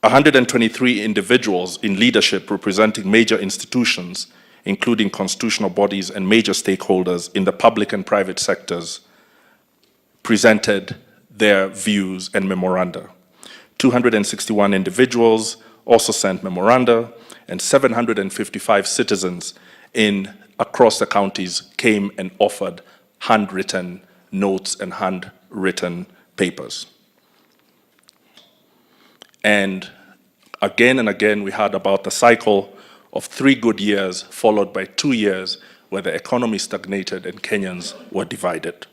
123 individuals in leadership representing major institutions, including constitutional bodies and major stakeholders in the public and private sectors, presented their views and memoranda. 261 individuals also sent memoranda, and 755 citizens across the counties came and offered handwritten notes and handwritten papers. And again, we heard about the cycle of 3 good years followed by 2 years where the economy stagnated and Kenyans were divided.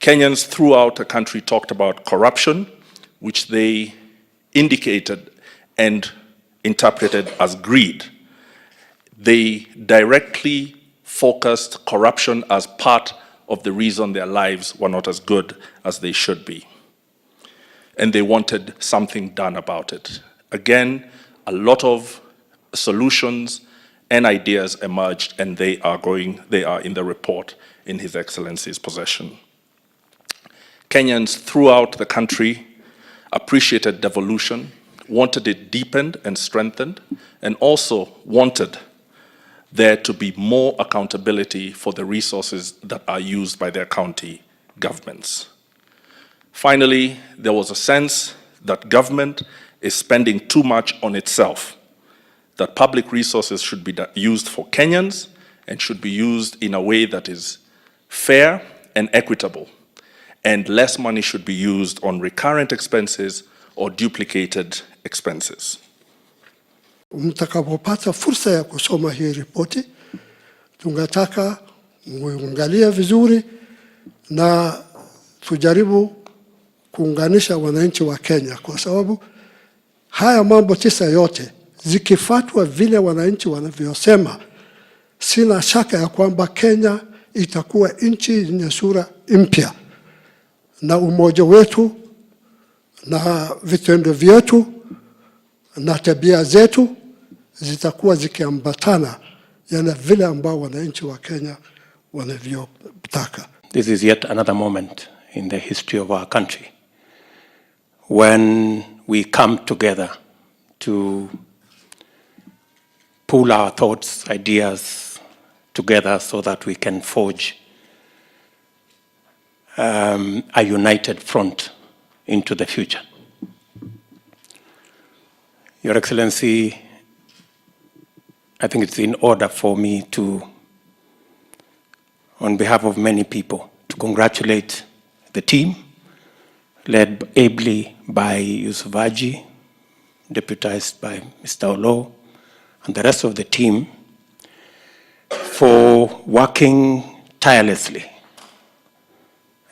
Kenyans throughout the country talked about corruption, which they indicated and interpreted as greed. They directly focused corruption as part of the reason their lives were not as good as they should be. And they wanted something done about it. Again, a lot of solutions and ideas emerged, and they are in the report in His Excellency's possession. Kenyans throughout the country appreciated devolution, wanted it deepened and strengthened, and also wanted there to be more accountability for the resources that are used by their county governments. Finally, there was a sense that government is spending too much on itself, that public resources should be used for Kenyans and should be used in a way that is fair and equitable, and less money should be used on recurrent expenses or duplicated expenses. Mtakapopata fursa ya kusoma hii ripoti, tungetaka muangalie vizuri na tujaribu kuunganisha wananchi wa Kenya, kwa sababu haya mambo 9 yote zikifuatwa vile wananchi wanavyosema, sina shaka ya kwamba Kenya itakuwa nchi yenye sura mpya, na umoja wetu na vitendo vyetu na tabia zetu zitakuwa zikiambatana yana vile ambao wananchi wa Kenya wanavyotaka. This is yet another moment in the history of our country when we come together to pull our thoughts, ideas together so that we can forge a united front into the future. Your Excellency, I think it's in order for me to, on behalf of many people, to congratulate the team led ably by Yusuf Haji, deputized by Mr. Olo, and the rest of the team for working tirelessly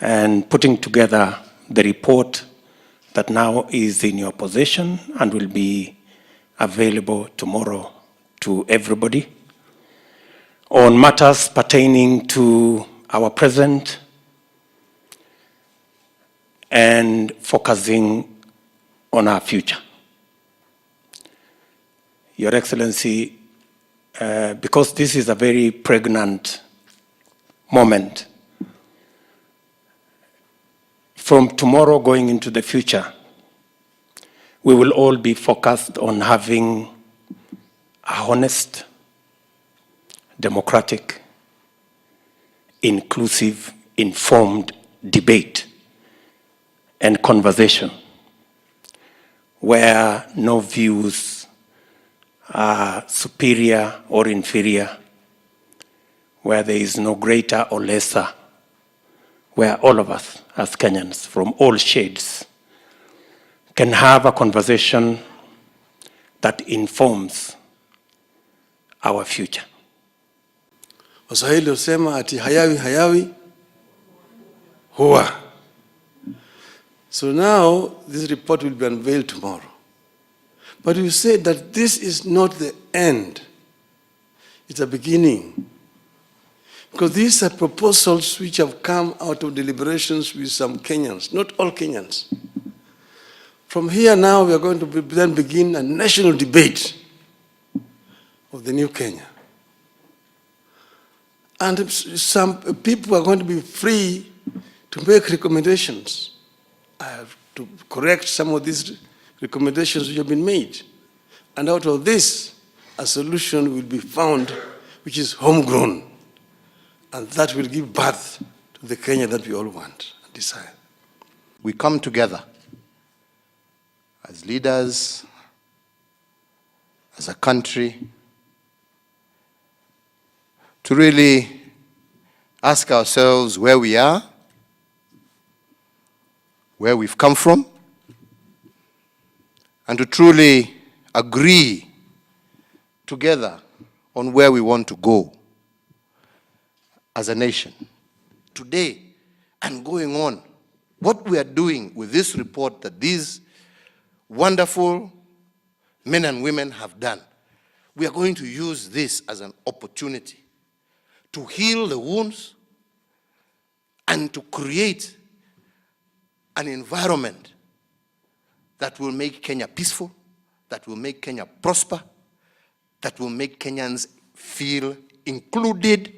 and putting together the report that now is in your possession and will be available tomorrow to everybody on matters pertaining to our present and focusing on our future. Your Excellency, because this is a very pregnant moment, from tomorrow going into the future, we will all be focused on having a honest, democratic, inclusive, informed debate and conversation where no views are superior or inferior, where there is no greater or lesser, where all of us as Kenyans from all shades can have a conversation that informs our future. Waswahili husema ati hayawi huwa. So now this report will be unveiled tomorrow. But we say that this is not the end. It's a beginning. Because these are proposals which have come out of deliberations with some Kenyans, not all Kenyans. From here now, we are going to then begin a national debate of the new Kenya. And some people are going to be free to make recommendations. I have to correct some of these recommendations which have been made. And out of this, a solution will be found which is homegrown. And that will give birth to the Kenya that we all want and desire. We come together as leaders, as a country, to really ask ourselves where we are, where we've come from, and to truly agree together on where we want to go as a nation. Today and going on, what we are doing with this report that these wonderful men and women have done, we are going to use this as an opportunity to heal the wounds and to create an environment that will make Kenya peaceful, that will make Kenya prosper, that will make Kenyans feel included,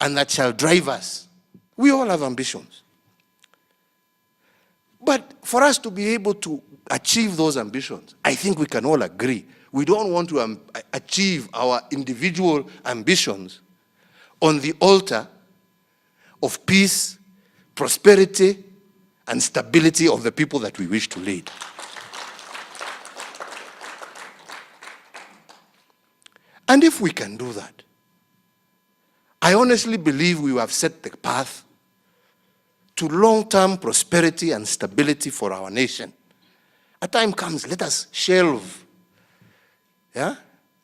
and that shall drive us. We all have ambitions. But for us to be able to achieve those ambitions, I think we can all agree, we don't want to achieve our individual ambitions on the altar of peace, prosperity, and stability of the people that we wish to lead. And if we can do that, I honestly believe we have set the path to long-term prosperity and stability for our nation. A time comes, let us shelve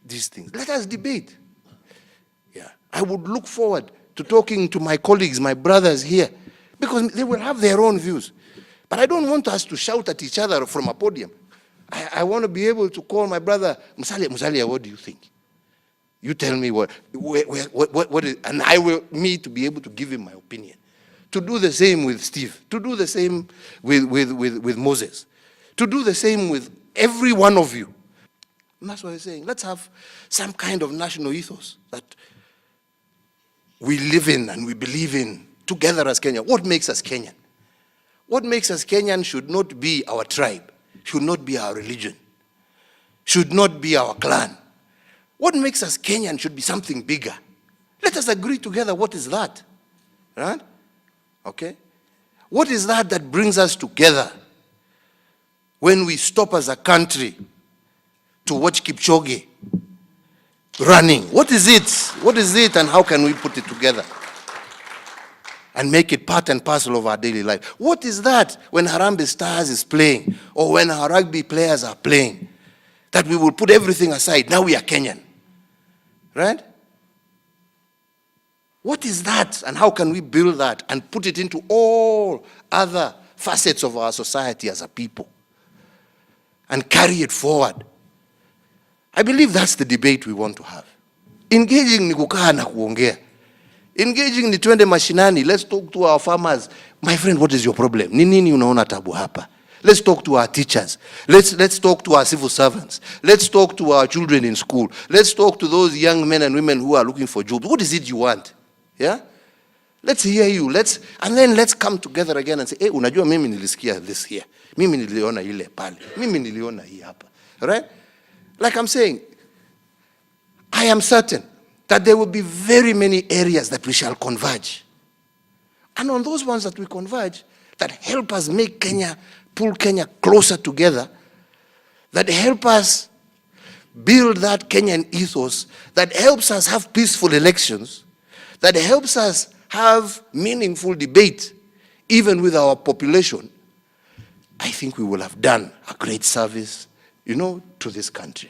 these things. Let us debate. I would look forward to talking to my colleagues, my brothers here, because they will have their own views. But I don't want us to shout at each other from a podium. I want to be able to call my brother, Musalia, what do you think? You tell me what is, and I will, to be able to give him my opinion. To do the same with Steve, to do the same with Moses, to do the same with every one of you. And that's what I'm saying. Let's have some kind of national ethos that we live in and we believe in together as Kenya. What makes us Kenyan? What makes us Kenyan should not be our tribe, should not be our religion, should not be our clan. What makes us Kenyan should be something bigger. Let us agree together, what is that? Right? Okay? What is that that brings us together when we stop as a country to watch Kipchoge running? What is it? What is it, and how can we put it together and make it part and parcel of our daily life? What is that when Harambee Stars is playing or when our rugby players are playing, that we will put everything aside? Now we are Kenyan. Right? What is that, and how can we build that and put it into all other facets of our society as a people and carry it forward? I believe that's the debate we want to have. Engaging ni kukaa na kuongea. Engaging ni twende mashinani. Let's talk to our farmers. My friend, what is your problem? Ni nini unaona tabu hapa? Let's talk to our teachers. Let's talk to our civil servants. Let's talk to our children in school. Let's talk to those young men and women who are looking for jobs. What is it you want? Yeah? Let's hear you. And then let's come together again and say, hey, unajua mimi nilisikia this here. Mimi niliona ile pale. Mimi niliona hii hapa. Right? Like I'm saying, I am certain that there will be very many areas that we shall converge. And on those ones that we converge, that help us make Kenya, pull Kenya closer together, that help us build that Kenyan ethos, that helps us have peaceful elections, that helps us have meaningful debate, even with our population, I think we will have done a great service, to this country.